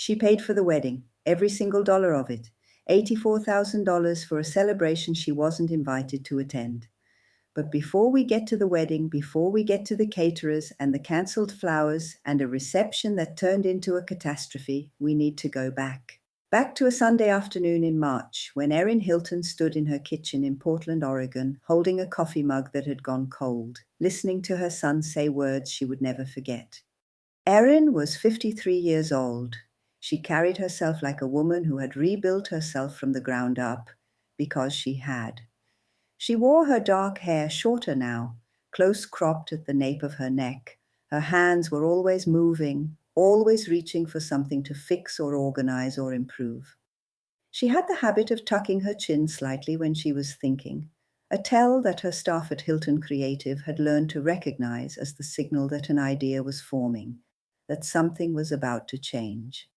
She paid for the wedding, every single dollar of it, $84,000 for a celebration she wasn't invited to attend. But before we get to the wedding, before we get to the caterers and the cancelled flowers and a reception that turned into a catastrophe, we need to go back. Back to a Sunday afternoon in March, when Erin Hilton stood in her kitchen in Portland, Oregon, holding a coffee mug that had gone cold, listening to her son say words she would never forget. Erin was 53 years old. She carried herself like a woman who had rebuilt herself from the ground up, because she had. She wore her dark hair shorter now, close cropped at the nape of her neck. Her hands were always moving, always reaching for something to fix or organize or improve. She had the habit of tucking her chin slightly when she was thinking, a tell that her staff at Hilton Creative had learned to recognize as the signal that an idea was forming, that something was about to change.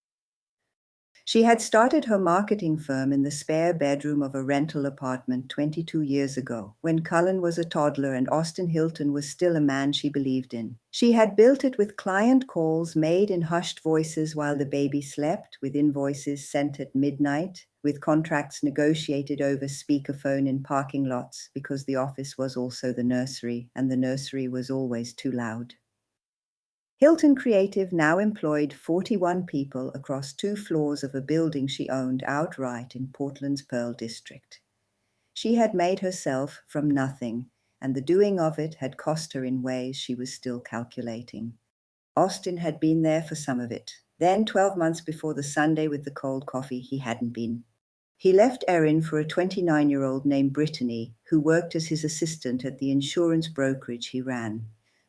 She had started her marketing firm in the spare bedroom of a rental apartment 22 years ago, when Cullen was a toddler and Austin Hilton was still a man she believed in. She had built it with client calls made in hushed voices while the baby slept, with invoices sent at midnight, with contracts negotiated over speakerphone in parking lots because the office was also the nursery, and the nursery was always too loud. Hilton Creative now employed 41 people across 2 floors of a building she owned outright in Portland's Pearl District. She had made herself from nothing, and the doing of it had cost her in ways she was still calculating. Austin had been there for some of it. Then, 12 months before the Sunday with the cold coffee, he hadn't been. He left Erin for a 29-year-old named Brittany, who worked as his assistant at the insurance brokerage he ran.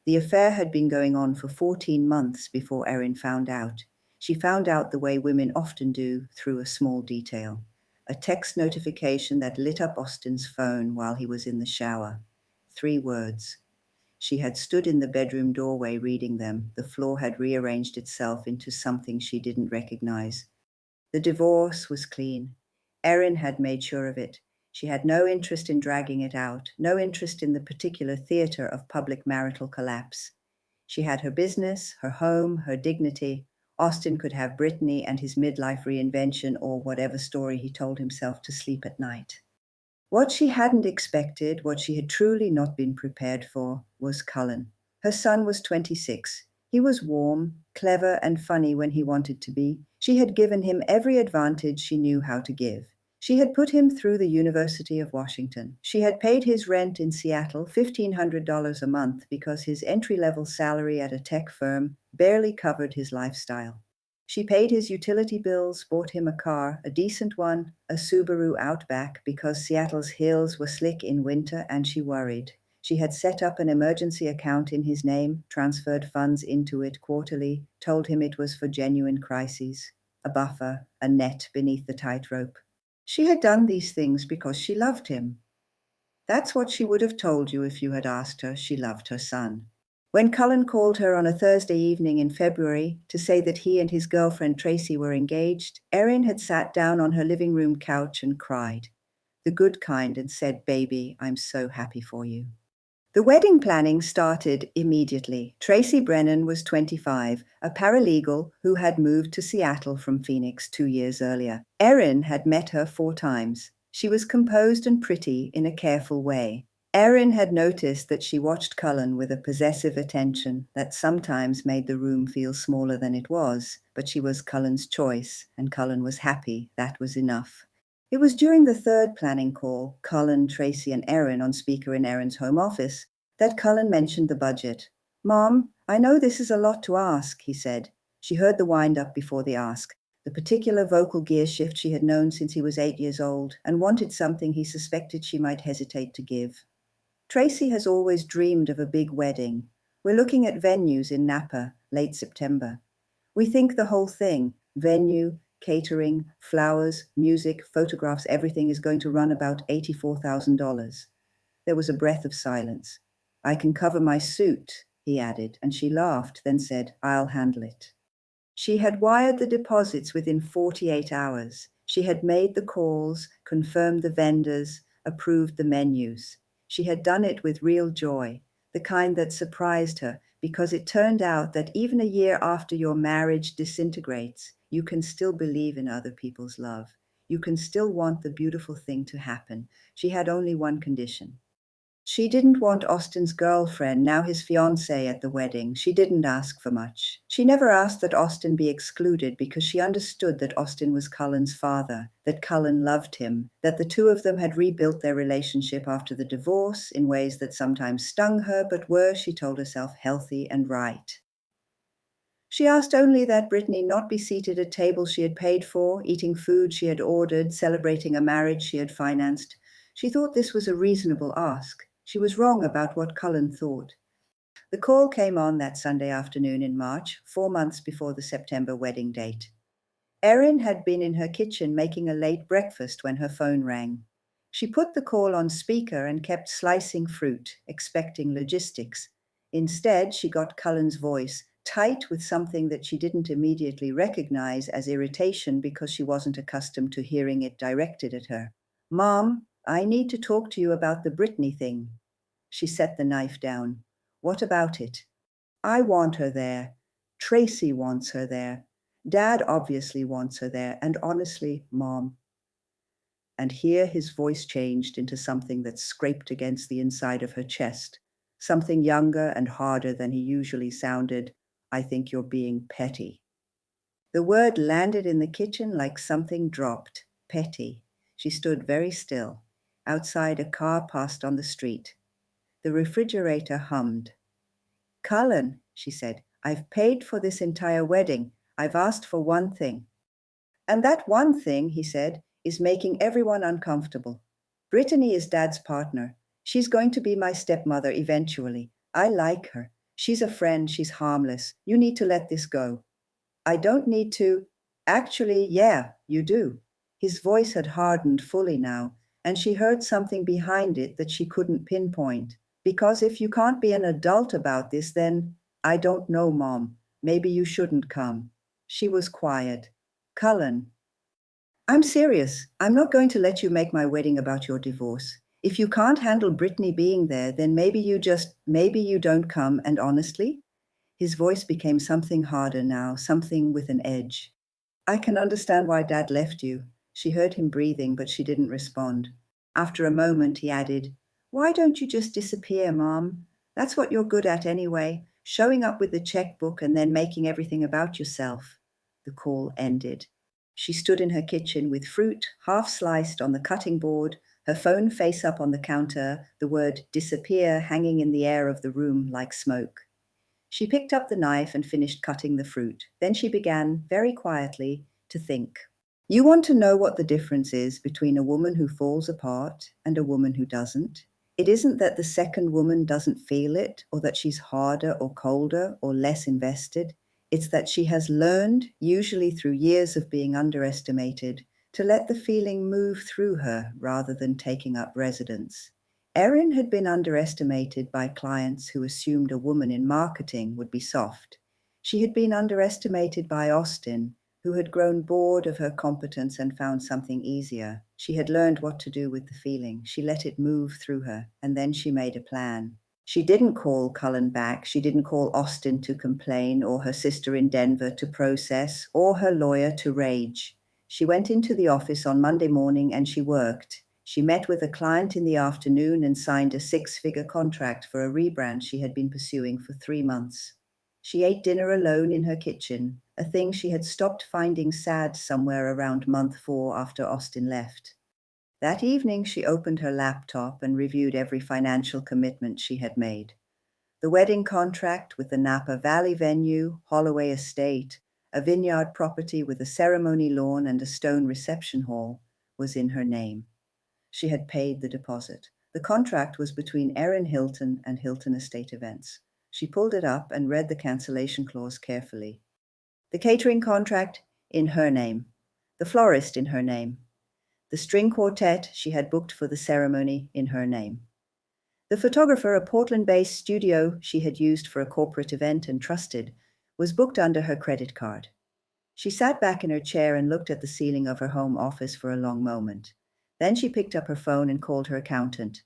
The affair had been going on for 14 months before Erin found out. She found out the way women often do, through a small detail. A text notification that lit up Austin's phone while he was in the shower. 3 words. She had stood in the bedroom doorway reading them. The floor had rearranged itself into something she didn't recognize. The divorce was clean. Erin had made sure of it. She had no interest in dragging it out, no interest in the particular theater of public marital collapse. She had her business, her home, her dignity. Austin could have Brittany and his midlife reinvention or whatever story he told himself to sleep at night. What she hadn't expected, what she had truly not been prepared for, was Cullen. Her son was 26. He was warm, clever, and funny when he wanted to be. She had given him every advantage she knew how to give. She had put him through the University of Washington. She had paid his rent in Seattle, $1,500 a month, because his entry-level salary at a tech firm barely covered his lifestyle. She paid his utility bills, bought him a car, a decent one, a Subaru Outback, because Seattle's hills were slick in winter and she worried. She had set up an emergency account in his name, transferred funds into it quarterly, told him it was for genuine crises, a buffer, a net beneath the tightrope. She had done these things because she loved him. That's what she would have told you if you had asked her. She loved her son. When Cullen called her on a Thursday evening in February to say that he and his girlfriend Tracy were engaged, Erin had sat down on her living room couch and cried. The good kind, and said, "Baby, I'm so happy for you." The wedding planning started immediately. Tracy Brennan was 25, a paralegal who had moved to Seattle from Phoenix 2 years earlier. Erin had met her 4 times. She was composed and pretty in a careful way. Erin had noticed that she watched Cullen with a possessive attention that sometimes made the room feel smaller than it was, but she was Cullen's choice, and Cullen was happy. That was enough. It was during the 3rd planning call, Cullen, Tracy, and Erin on speaker in Erin's home office, that Cullen mentioned the budget. "Mom, I know this is a lot to ask," he said. She heard the wind-up before the ask, the particular vocal gear shift she had known since he was 8 years old, and wanted something he suspected she might hesitate to give. "Tracy has always dreamed of a big wedding. We're looking at venues in Napa, late September. We think the whole thing, venue, catering, flowers, music, photographs, everything is going to run about $84,000. There was a breath of silence. "I can cover my suit," he added, and she laughed, then said, "I'll handle it." She had wired the deposits within 48 hours. She had made the calls, confirmed the vendors, approved the menus. She had done it with real joy, the kind that surprised her, because it turned out that even a year after your marriage disintegrates, you can still believe in other people's love. You can still want the beautiful thing to happen. She had only one condition. She didn't want Austin's girlfriend, now his fiancée, at the wedding. She didn't ask for much. She never asked that Austin be excluded because she understood that Austin was Cullen's father, that Cullen loved him, that the two of them had rebuilt their relationship after the divorce in ways that sometimes stung her but were, she told herself, healthy and right. She asked only that Brittany not be seated at tables she had paid for, eating food she had ordered, celebrating a marriage she had financed. She thought this was a reasonable ask. She was wrong about what Cullen thought. The call came on that Sunday afternoon in March, 4 months before the September wedding date. Erin had been in her kitchen making a late breakfast when her phone rang. She put the call on speaker and kept slicing fruit, expecting logistics. Instead, she got Cullen's voice, tight with something that she didn't immediately recognize as irritation because she wasn't accustomed to hearing it directed at her. "Mom, I need to talk to you about the Brittany thing." She set the knife down. "What about it?" "I want her there. Tracy wants her there. Dad obviously wants her there. And honestly, Mom." And here his voice changed into something that scraped against the inside of her chest, something younger and harder than he usually sounded. "I think you're being petty." The word landed in the kitchen like something dropped. Petty. She stood very still. Outside, a car passed on the street. The refrigerator hummed. "Cullen," she said, "I've paid for this entire wedding. I've asked for one thing." "And that one thing," he said, "is making everyone uncomfortable. Brittany is Dad's partner. She's going to be my stepmother eventually. I like her. She's a friend. She's harmless. You need to let this go." "I don't need to." "Actually, yeah, you do." His voice had hardened fully now, and she heard something behind it that she couldn't pinpoint. "Because if you can't be an adult about this, then, I don't know, Mom. Maybe you shouldn't come." She was quiet. "Cullen, I'm serious. I'm not going to let you make my wedding about your divorce. If you can't handle Brittany being there, then maybe you don't come, and honestly?" His voice became something harder now, something with an edge. "I can understand why Dad left you." She heard him breathing, but she didn't respond. After a moment, he added, "Why don't you just disappear, Mom? That's what you're good at anyway, showing up with the checkbook and then making everything about yourself." The call ended. She stood in her kitchen with fruit half sliced on the cutting board, her phone face up on the counter, the word disappear hanging in the air of the room like smoke. She picked up the knife and finished cutting the fruit. Then she began, very quietly, to think. You want to know what the difference is between a woman who falls apart and a woman who doesn't? It isn't that the second woman doesn't feel it, or that she's harder or colder or less invested. It's that she has learned, usually through years of being underestimated, to let the feeling move through her rather than taking up residence. Erin had been underestimated by clients who assumed a woman in marketing would be soft. She had been underestimated by Austin, who had grown bored of her competence and found something easier. She had learned what to do with the feeling. She let it move through her, and then she made a plan. She didn't call Cullen back. She didn't call Austin to complain, or her sister in Denver to process, or her lawyer to rage. She went into the office on Monday morning and she worked. She met with a client in the afternoon and signed a 6-figure contract for a rebrand she had been pursuing for 3 months. She ate dinner alone in her kitchen, a thing she had stopped finding sad somewhere around month 4 after Austin left. That evening, she opened her laptop and reviewed every financial commitment she had made. The wedding contract with the Napa Valley venue, Holloway Estate, a vineyard property with a ceremony lawn and a stone reception hall, was in her name. She had paid the deposit. The contract was between Erin Hilton and Hilton Estate Events. She pulled it up and read the cancellation clause carefully. The catering contract in her name. The florist in her name. The string quartet she had booked for the ceremony in her name. The photographer, a Portland-based studio she had used for a corporate event and trusted, was booked under her credit card. She sat back in her chair and looked at the ceiling of her home office for a long moment. Then she picked up her phone and called her accountant.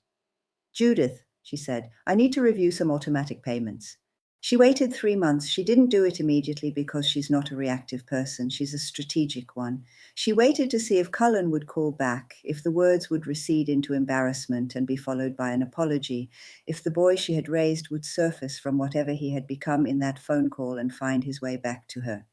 "Judith," she said, "I need to review some automatic payments." She waited 3 months. She didn't do it immediately because she's not a reactive person. She's a strategic one. She waited to see if Cullen would call back, if the words would recede into embarrassment and be followed by an apology, if the boy she had raised would surface from whatever he had become in that phone call and find his way back to her.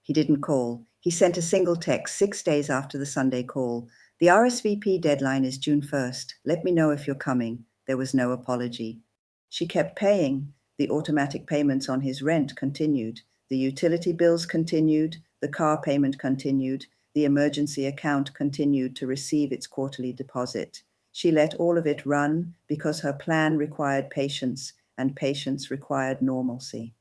He didn't call. He sent a single text 6 days after the Sunday call. The RSVP deadline is June 1st. Let me know if you're coming. There was no apology. She kept paying. The automatic payments on his rent continued. The utility bills continued. The car payment continued. The emergency account continued to receive its quarterly deposit. She let all of it run because her plan required patience, and patience required normalcy.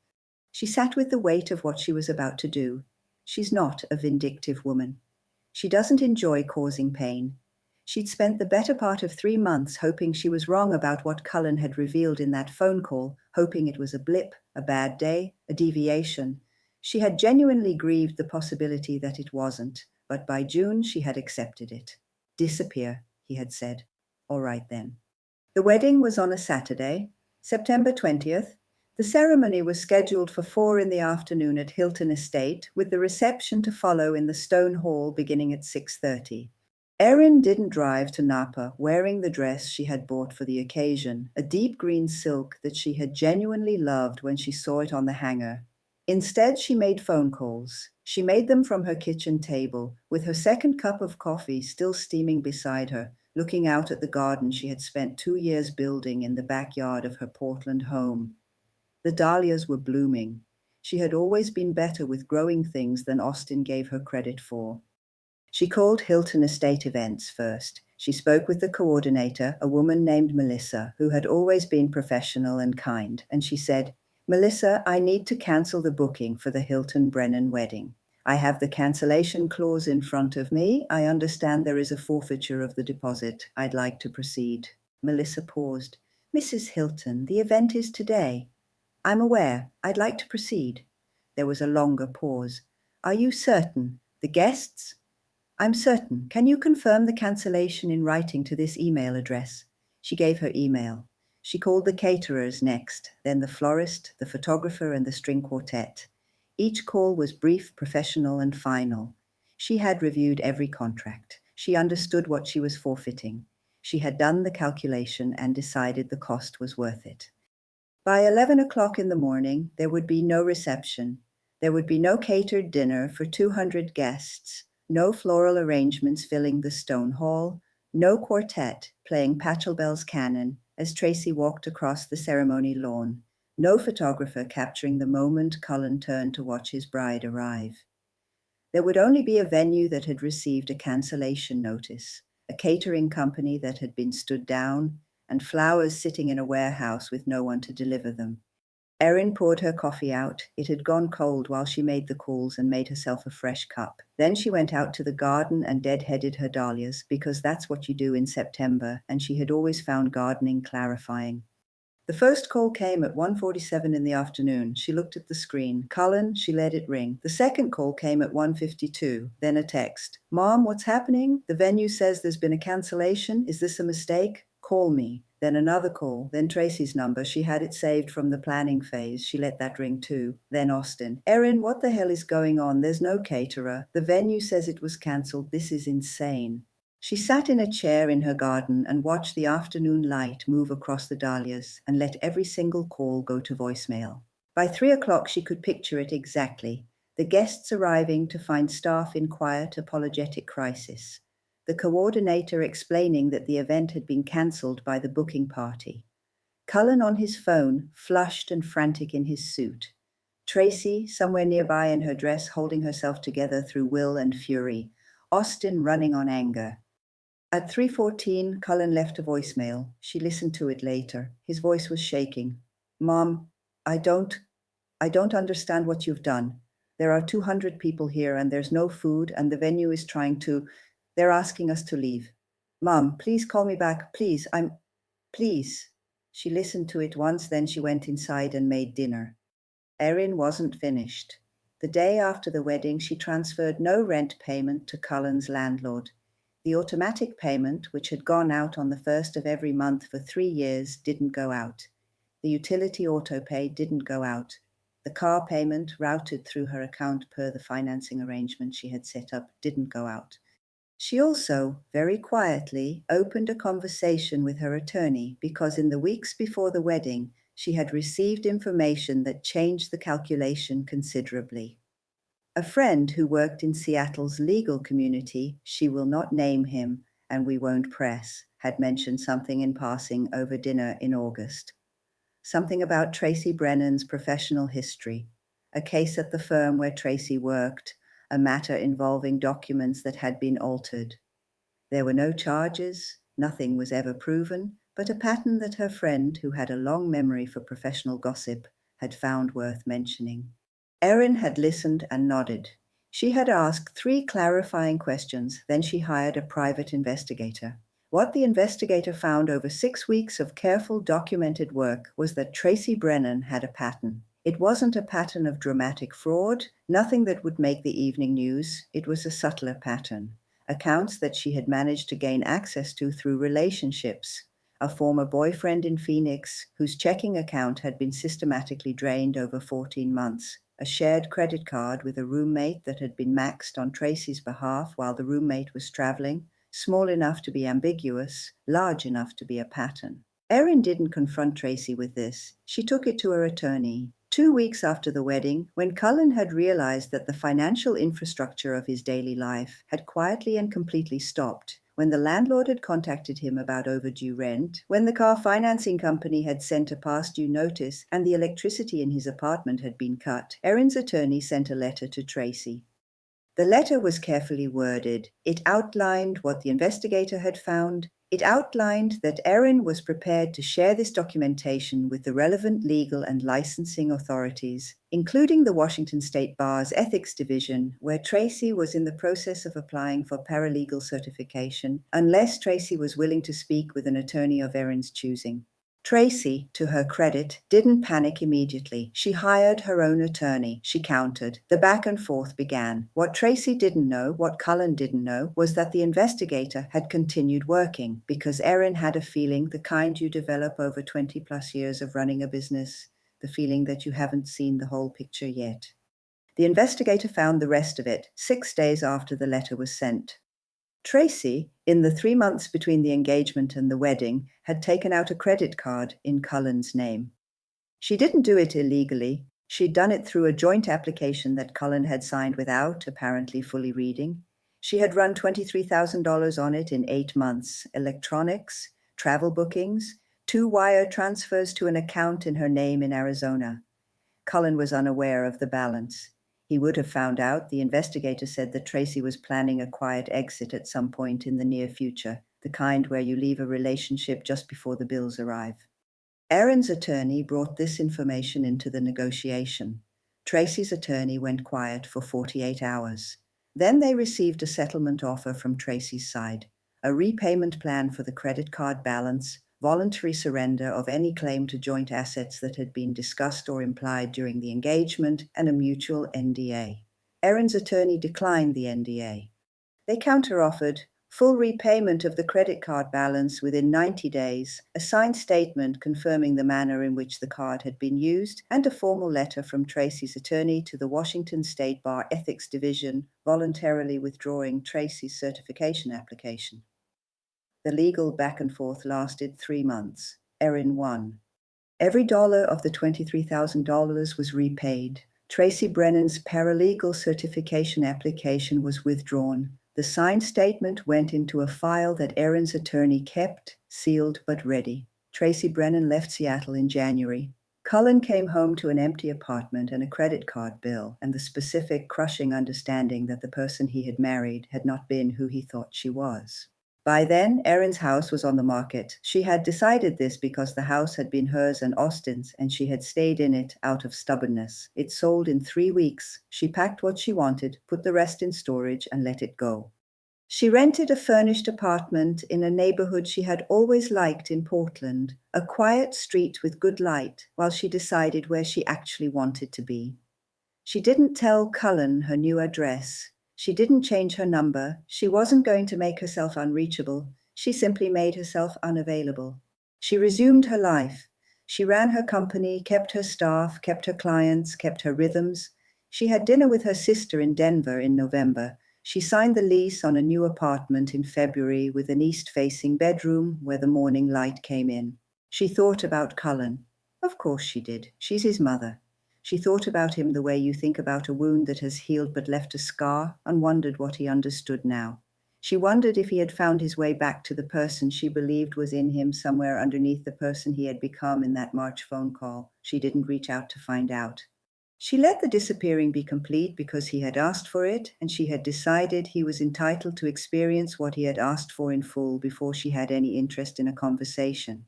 She sat with the weight of what she was about to do. She's not a vindictive woman. She doesn't enjoy causing pain. She'd spent the better part of 3 months hoping she was wrong about what Cullen had revealed in that phone call, hoping it was a blip, a bad day, a deviation. She had genuinely grieved the possibility that it wasn't, but by June she had accepted it. Disappear, he had said. All right then. The wedding was on a Saturday, September 20th. The ceremony was scheduled for 4 in the afternoon at Hilton Estate, with the reception to follow in the stone hall beginning at 6:30. Erin didn't drive to Napa wearing the dress she had bought for the occasion, a deep green silk that she had genuinely loved when she saw it on the hanger. Instead, she made phone calls. She made them from her kitchen table, with her second cup of coffee still steaming beside her, looking out at the garden she had spent 2 years building in the backyard of her Portland home. The dahlias were blooming. She had always been better with growing things than Austin gave her credit for. She called Hilton Estate Events first. She spoke with the coordinator, a woman named Melissa, who had always been professional and kind, and she said, "Melissa, I need to cancel the booking for the Hilton Brennan wedding. I have the cancellation clause in front of me. I understand there is a forfeiture of the deposit. I'd like to proceed." Melissa paused. "Mrs. Hilton, the event is today." "I'm aware. I'd like to proceed." There was a longer pause. "Are you certain? The guests?" "I'm certain. Can you confirm the cancellation in writing to this email address?" She gave her email. She called the caterers next, then the florist, the photographer, and the string quartet. Each call was brief, professional, and final. She had reviewed every contract. She understood what she was forfeiting. She had done the calculation and decided the cost was worth it. By 11 o'clock in the morning, there would be no reception. There would be no catered dinner for 200 guests, no floral arrangements filling the stone hall, no quartet playing Pachelbel's canon as Tracy walked across the ceremony lawn, no photographer capturing the moment Cullen turned to watch his bride arrive. There would only be a venue that had received a cancellation notice, a catering company that had been stood down, and flowers sitting in a warehouse with no one to deliver them. Erin poured her coffee out. It had gone cold while she made the calls and made herself a fresh cup. Then she went out to the garden and deadheaded her dahlias, because that's what you do in September, and she had always found gardening clarifying. The first call came at 1:47 in the afternoon. She looked at the screen. Cullen, she let it ring. The second call came at 1:52, then a text. "Mom, what's happening? The venue says there's been a cancellation. Is this a mistake? Call me." Then another call, then Tracy's number. She had it saved from the planning phase. She let that ring too. Then Austin. "Erin, what the hell is going on? There's no caterer. The venue says it was cancelled. This is insane." She sat in a chair in her garden and watched the afternoon light move across the dahlias and let every single call go to voicemail. By 3 o'clock, she could picture it exactly. The guests arriving to find staff in quiet, apologetic crisis. The coordinator explaining that the event had been cancelled by the booking party. Cullen on his phone, flushed and frantic in his suit. Tracy, somewhere nearby in her dress, holding herself together through will and fury. Austin running on anger. At 3:14, Cullen left a voicemail. She listened to it later. His voice was shaking. "Mom, I don't understand what you've done. There are 200 people here and there's no food and the venue is they're asking us to leave. Mom, please call me back. Please, please." She listened to it once, then she went inside and made dinner. Erin wasn't finished. The day after the wedding, she transferred no rent payment to Cullen's landlord. The automatic payment, which had gone out on the 1st of every month for 3 years, didn't go out. The utility auto-pay didn't go out. The car payment routed through her account per the financing arrangement she had set up didn't go out. She also, very quietly, opened a conversation with her attorney because in the weeks before the wedding, she had received information that changed the calculation considerably. A friend who worked in Seattle's legal community, she will not name him and we won't press, had mentioned something in passing over dinner in August. Something about Tracy Brennan's professional history, a case at the firm where Tracy worked, a matter involving documents that had been altered. There were no charges, nothing was ever proven, but a pattern that her friend, who had a long memory for professional gossip, had found worth mentioning. Erin had listened and nodded. She had asked 3 clarifying questions, then she hired a private investigator. What the investigator found over 6 weeks of careful documented work was that Tracy Brennan had a pattern. It wasn't a pattern of dramatic fraud, nothing that would make the evening news. It was a subtler pattern. Accounts that she had managed to gain access to through relationships. A former boyfriend in Phoenix whose checking account had been systematically drained over 14 months. A shared credit card with a roommate that had been maxed on Tracy's behalf while the roommate was traveling. Small enough to be ambiguous, large enough to be a pattern. Erin didn't confront Tracy with this. She took it to her attorney. 2 weeks after the wedding, when Cullen had realized that the financial infrastructure of his daily life had quietly and completely stopped, when the landlord had contacted him about overdue rent, when the car financing company had sent a past due notice and the electricity in his apartment had been cut, Erin's attorney sent a letter to Tracy. The letter was carefully worded. It outlined what the investigator had found. It outlined that Erin was prepared to share this documentation with the relevant legal and licensing authorities, including the Washington State Bar's Ethics Division, where Tracy was in the process of applying for paralegal certification, unless Tracy was willing to speak with an attorney of Erin's choosing. Tracy, to her credit, didn't panic immediately. She hired her own attorney. She countered. The back and forth began. What Tracy didn't know, what Cullen didn't know, was that the investigator had continued working, because Erin had a feeling, the kind you develop over 20 plus years of running a business, the feeling that you haven't seen the whole picture yet. The investigator found the rest of it 6 days after the letter was sent. Tracy, in the 3 months between the engagement and the wedding, had taken out a credit card in Cullen's name. She didn't do it illegally. She'd done it through a joint application that Cullen had signed without, apparently, fully reading. She had run $23,000 on it in 8 months, electronics, travel bookings, 2 wire transfers to an account in her name in Arizona. Cullen was unaware of the balance. He would have found out. The investigator said that Tracy was planning a quiet exit at some point in the near future, the kind where you leave a relationship just before the bills arrive. Erin's attorney brought this information into the negotiation. Tracy's attorney went quiet for 48 hours. Then they received a settlement offer from Tracy's side, a repayment plan for the credit card balance, voluntary surrender of any claim to joint assets that had been discussed or implied during the engagement, and a mutual NDA. Erin's attorney declined the NDA. They counteroffered full repayment of the credit card balance within 90 days, a signed statement confirming the manner in which the card had been used, and a formal letter from Tracy's attorney to the Washington State Bar Ethics Division voluntarily withdrawing Tracy's certification application. The legal back and forth lasted 3 months. Erin won. Every dollar of the $23,000 was repaid. Tracy Brennan's paralegal certification application was withdrawn. The signed statement went into a file that Erin's attorney kept, sealed but ready. Tracy Brennan left Seattle in January. Cullen came home to an empty apartment and a credit card bill, and the specific, crushing understanding that the person he had married had not been who he thought she was. By then, Erin's house was on the market. She had decided this because the house had been hers and Austin's, and she had stayed in it out of stubbornness. It sold in 3 weeks. She packed what she wanted, put the rest in storage, and let it go. She rented a furnished apartment in a neighborhood she had always liked in Portland, a quiet street with good light, while she decided where she actually wanted to be. She didn't tell Cullen her new address. She didn't change her number. She wasn't going to make herself unreachable. She simply made herself unavailable. She resumed her life. She ran her company, kept her staff, kept her clients, kept her rhythms. She had dinner with her sister in Denver in November. She signed the lease on a new apartment in February with an east-facing bedroom where the morning light came in. She thought about Cullen. Of course she did. She's his mother. She thought about him the way you think about a wound that has healed but left a scar, and wondered what he understood now. She wondered if he had found his way back to the person she believed was in him somewhere underneath the person he had become in that March phone call. She didn't reach out to find out. She let the disappearing be complete because he had asked for it, and she had decided he was entitled to experience what he had asked for in full before she had any interest in a conversation.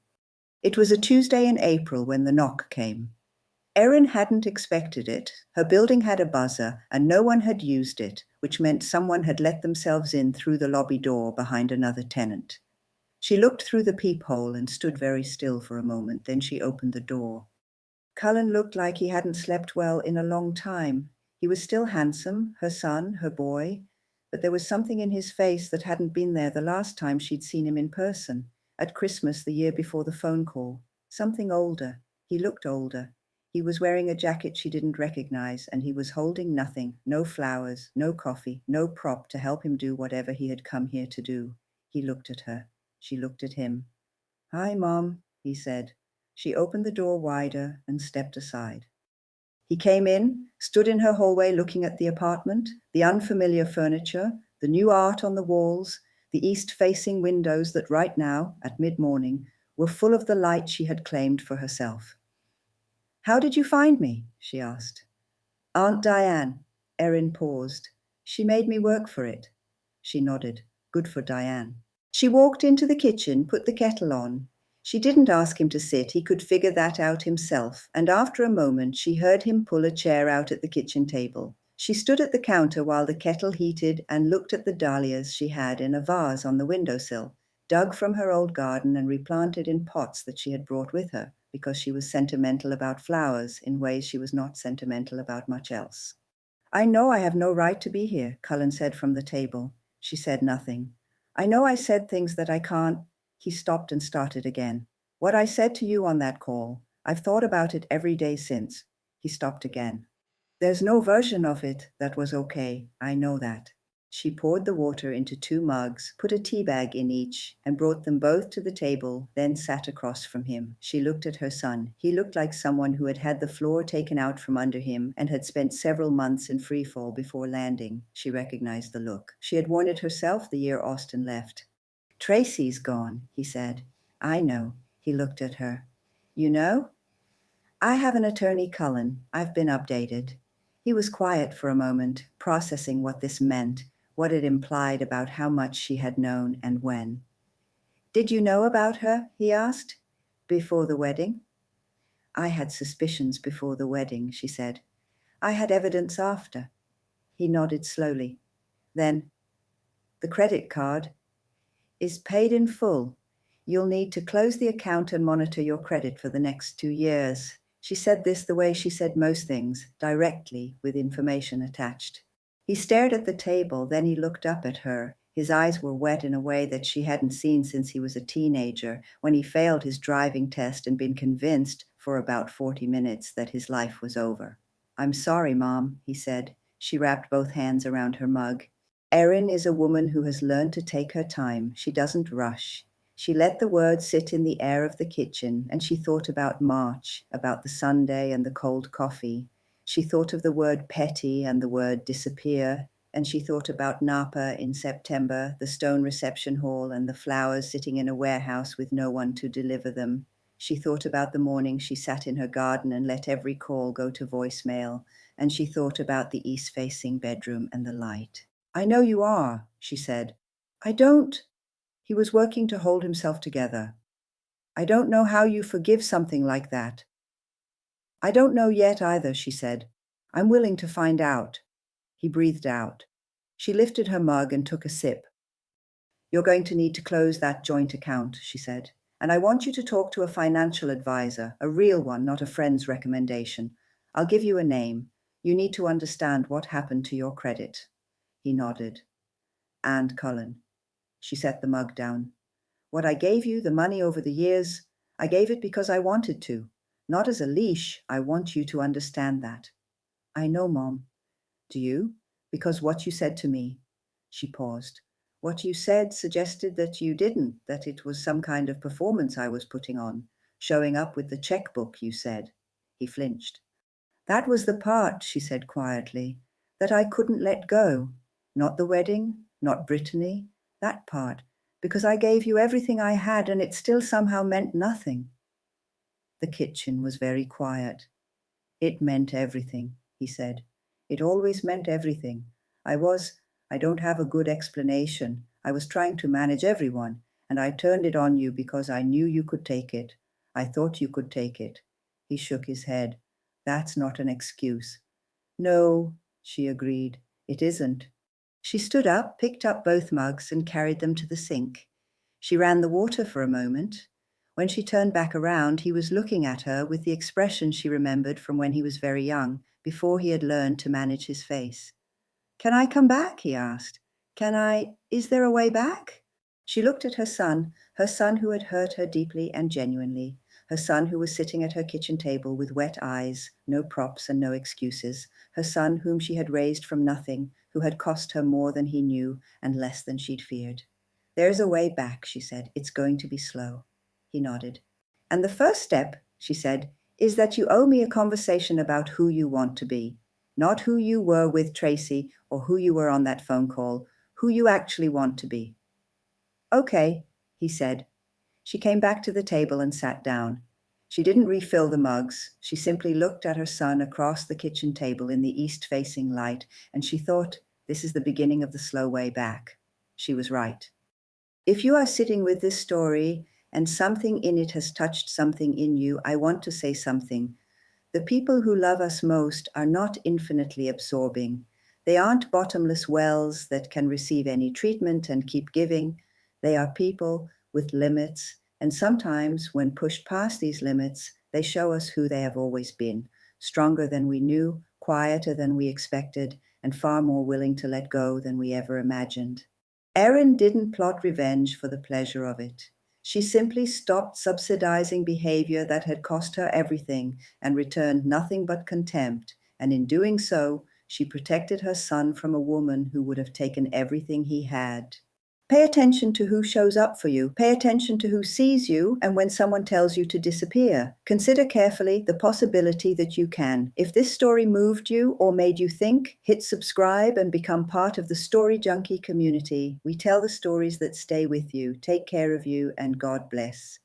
It was a Tuesday in April when the knock came. Erin hadn't expected it. Her building had a buzzer, and no one had used it, which meant someone had let themselves in through the lobby door behind another tenant. She looked through the peephole and stood very still for a moment. Then she opened the door. Cullen looked like he hadn't slept well in a long time. He was still handsome, her son, her boy, but there was something in his face that hadn't been there the last time she'd seen him in person, at Christmas the year before the phone call. Something older. He looked older. He was wearing a jacket she didn't recognize, and he was holding nothing, no flowers, no coffee, no prop to help him do whatever he had come here to do. He looked at her. She looked at him. "Hi, Mom," he said. She opened the door wider and stepped aside. He came in, stood in her hallway looking at the apartment, the unfamiliar furniture, the new art on the walls, the east-facing windows that right now, at mid-morning, were full of the light she had claimed for herself. "How did you find me?" she asked. "Aunt Diane." Erin paused. "She made me work for it." She nodded. Good for Diane. She walked into the kitchen, put the kettle on. She didn't ask him to sit. He could figure that out himself, and after a moment she heard him pull a chair out at the kitchen table. She stood at the counter while the kettle heated and looked at the dahlias she had in a vase on the windowsill, dug from her old garden and replanted in pots that she had brought with her, because she was sentimental about flowers in ways she was not sentimental about much else. "I know I have no right to be here," Cullen said from the table. She said nothing. "I know I said things that I can't." He stopped and started again. "What I said to you on that call, I've thought about it every day since." He stopped again. "There's no version of it that was okay. I know that." She poured the water into 2 mugs, put a tea bag in each, and brought them both to the table, then sat across from him. She looked at her son. He looked like someone who had had the floor taken out from under him and had spent several months in freefall before landing. She recognized the look. She had worn it herself the year Austin left. "Tracy's gone," he said. "I know." He looked at her. "You know?" "I have an attorney, Cullen. I've been updated." He was quiet for a moment, processing what this meant, what it implied about how much she had known and when. "Did you know about her?" he asked. "Before the wedding?" "I had suspicions before the wedding," she said. "I had evidence after." He nodded slowly. Then, "The credit card is paid in full. You'll need to close the account and monitor your credit for the next 2 years." She said this the way she said most things, directly, with information attached. He stared at the table, then he looked up at her. His eyes were wet in a way that she hadn't seen since he was a teenager, when he failed his driving test and been convinced, for about 40 minutes, that his life was over. "I'm sorry, Mom," he said. She wrapped both hands around her mug. Erin is a woman who has learned to take her time. She doesn't rush. She let the words sit in the air of the kitchen, and she thought about March, about the Sunday and the cold coffee. She thought of the word petty and the word disappear, and she thought about Napa in September, the stone reception hall and the flowers sitting in a warehouse with no one to deliver them. She thought about the morning she sat in her garden and let every call go to voicemail, and she thought about the east-facing bedroom and the light. "I know you are," she said. "I don't." He was working to hold himself together. "I don't know how you forgive something like that." "I don't know yet either," she said. "I'm willing to find out." He breathed out. She lifted her mug and took a sip. "You're going to need to close that joint account," she said. "And I want you to talk to a financial advisor, a real one, not a friend's recommendation. I'll give you a name. You need to understand what happened to your credit." He nodded. "And Cullen." She set the mug down. "What I gave you, the money over the years, I gave it because I wanted to. Not as a leash. I want you to understand that. I know, Mom. Do you? Because what you said to me. She paused. What you said suggested that you didn't, that it was some kind of performance I was putting on. Showing up with the checkbook, you said. He flinched. That was the part, she said quietly, that I couldn't let go. Not the wedding, not Brittany, that part, because I gave you everything I had and it still somehow meant nothing. The kitchen was very quiet. It meant everything, he said. It always meant everything. I don't have a good explanation. I was trying to manage everyone, and I turned it on you because I knew you could take it. I thought you could take it. He shook his head. That's not an excuse. No, she agreed. It isn't. She stood up, picked up both mugs, and carried them to the sink. She ran the water for a moment. When she turned back around, he was looking at her with the expression she remembered from when he was very young, before he had learned to manage his face. Can I come back? He asked. Is there a way back? She looked at her son who had hurt her deeply and genuinely, her son who was sitting at her kitchen table with wet eyes, no props and no excuses, her son whom she had raised from nothing, who had cost her more than he knew and less than she'd feared. There's a way back, she said. It's going to be slow. He nodded. And the first step, she said, is that you owe me a conversation about who you want to be. Not who you were with Tracy or who you were on that phone call, who you actually want to be. Okay, he said. She came back to the table and sat down. She didn't refill the mugs. She simply looked at her son across the kitchen table in the east-facing light, and she thought, this is the beginning of the slow way back. She was right. If you are sitting with this story and something in it has touched something in you, I want to say something. The people who love us most are not infinitely absorbing. They aren't bottomless wells that can receive any treatment and keep giving. They are people with limits, and sometimes when pushed past these limits, they show us who they have always been, stronger than we knew, quieter than we expected, and far more willing to let go than we ever imagined. Erin didn't plot revenge for the pleasure of it. She simply stopped subsidizing behavior that had cost her everything and returned nothing but contempt, and in doing so, she protected her son from a woman who would have taken everything he had. Pay attention to who shows up for you. Pay attention to who sees you and when someone tells you to disappear. Consider carefully the possibility that you can. If this story moved you or made you think, hit subscribe and become part of the Story Junkie community. We tell the stories that stay with you. Take care of you and God bless.